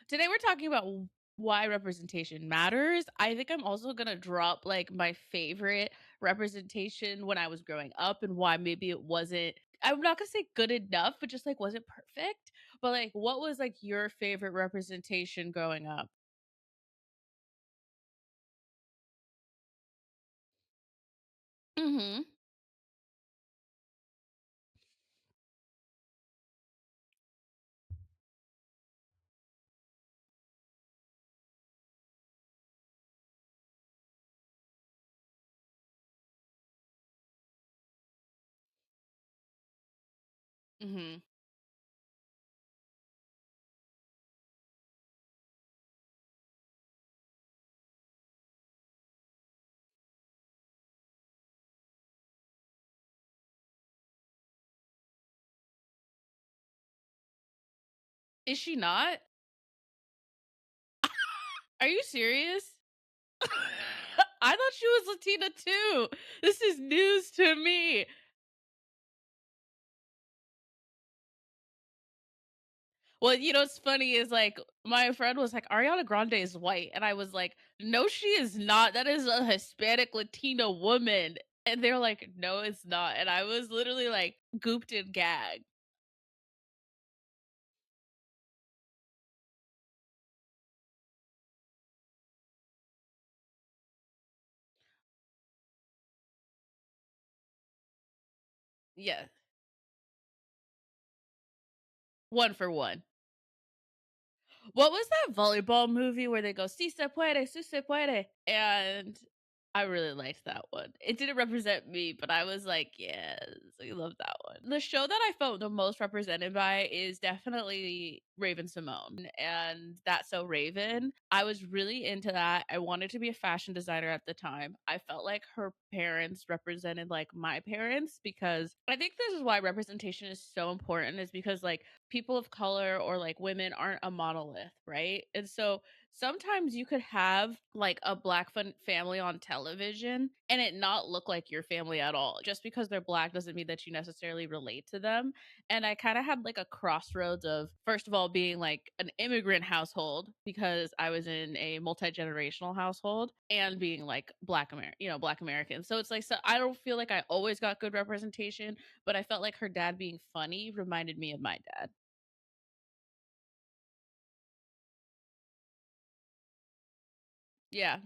Today we're talking about why representation matters. I think I'm also gonna drop like my favorite representation when I was growing up and why maybe it wasn't. I'm not gonna say good enough, but just like wasn't perfect. But like, what was like your favorite representation growing up? Mm-hmm. Mm-hmm. Is she not? Are you serious? I thought she was Latina too. This is news to me. Well, what's funny is like my friend was like, Ariana Grande is white. And I was like, no, she is not. That is a Hispanic Latina woman. And they're like, no, it's not. And I was literally like gooped and gagged. Yeah. One for one. What was that volleyball movie where they go, si se puede, si se puede? And I really liked that one. It didn't represent me, but I was like, yes, I love that one. The show that I felt the most represented by is definitely Raven Simone and That's So Raven. I was really into that. I wanted to be a fashion designer at the time. I felt like her parents represented like my parents because I think this is why representation is so important is because like people of color or like women aren't a monolith, right? And so sometimes you could have like a black family on television and it not look like your family at all. Just because they're black doesn't mean that you necessarily relate to them. And I kind of had like a crossroads of first of all being like an immigrant household because I was in a multi-generational household and being like black American. So it's like so I don't feel like I always got good representation, but I felt like her dad being funny reminded me of my dad. Yeah.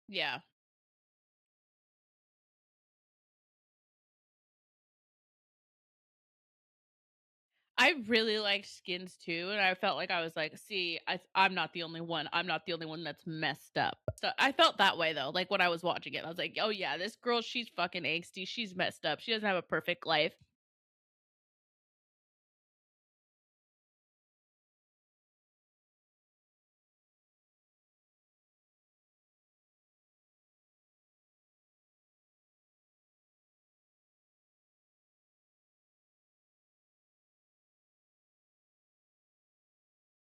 Yeah. I really liked Skins too, and I felt like I was like, "See, I'm not the only one. I'm not the only one that's messed up." So I felt that way though. Like when I was watching it, I was like, "Oh yeah, this girl, she's fucking angsty. She's messed up. She doesn't have a perfect life."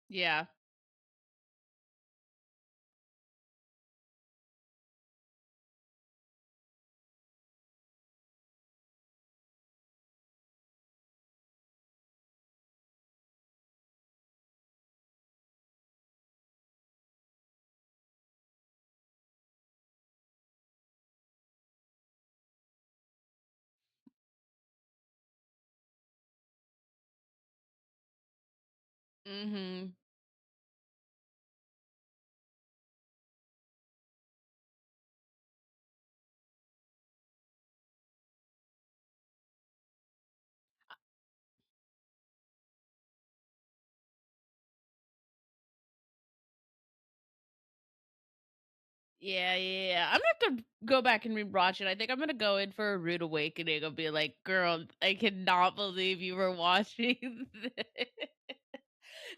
Yeah. Mhm. Yeah, yeah, yeah. I'm gonna have to go back and rewatch it. I think I'm gonna go in for a rude awakening and be like, "Girl, I cannot believe you were watching this."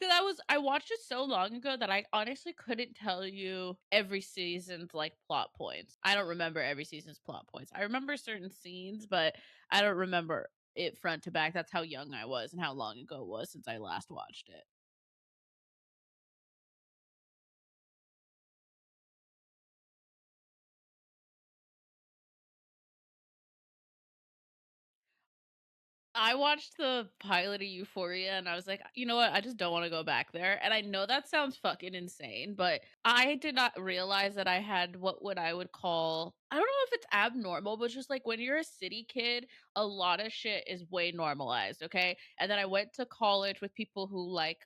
'Cause I watched it so long ago that I honestly couldn't tell you every season's, like, plot points. I don't remember every season's plot points. I remember certain scenes, but I don't remember it front to back. That's how young I was and how long ago it was since I last watched it. I watched the pilot of Euphoria and I was like, "You know what? I just don't wanna go back there." And I know that sounds fucking insane, but I did not realize that I had what I would call, I don't know if it's abnormal, but just like when you're a city kid, a lot of shit is way normalized, okay? And then I went to college with people who like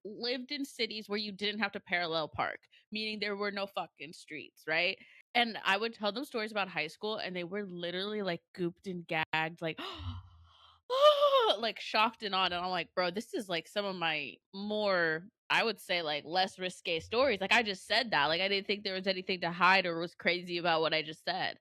lived in cities where you didn't have to parallel park, meaning there were no fucking streets, right? And I would tell them stories about high school and they were literally like gooped and gagged, like like shocked and awed. And I'm like, bro, this is like some of my more, I would say, like less risque stories. Like I just said that. Like I didn't think there was anything to hide or was crazy about what I just said.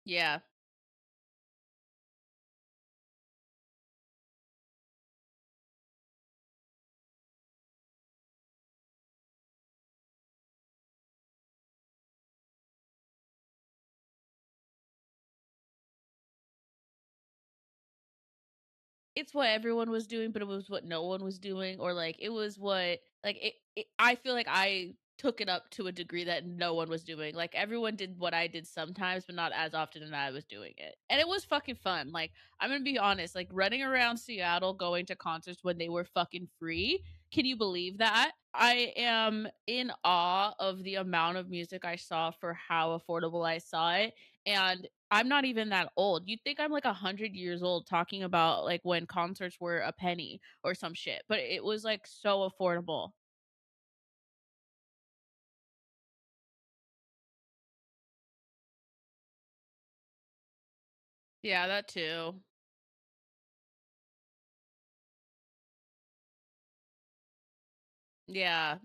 Yeah. It's what everyone was doing, but it was what no one was doing, or like it was what like it I feel like I took it up to a degree that no one was doing. Like everyone did what I did sometimes, but not as often as I was doing it. And it was fucking fun. Like I'm gonna be honest, like running around Seattle going to concerts when they were fucking free. Can you believe that? I am in awe of the amount of music I saw for how affordable I saw it. And I'm not even that old. You'd think I'm like 100 years old talking about like when concerts were a penny or some shit, but it was like so affordable. Yeah, that too. Yeah.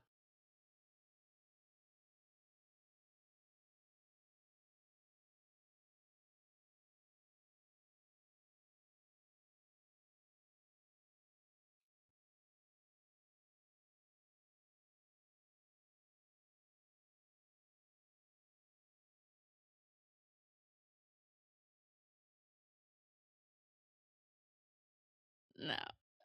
No.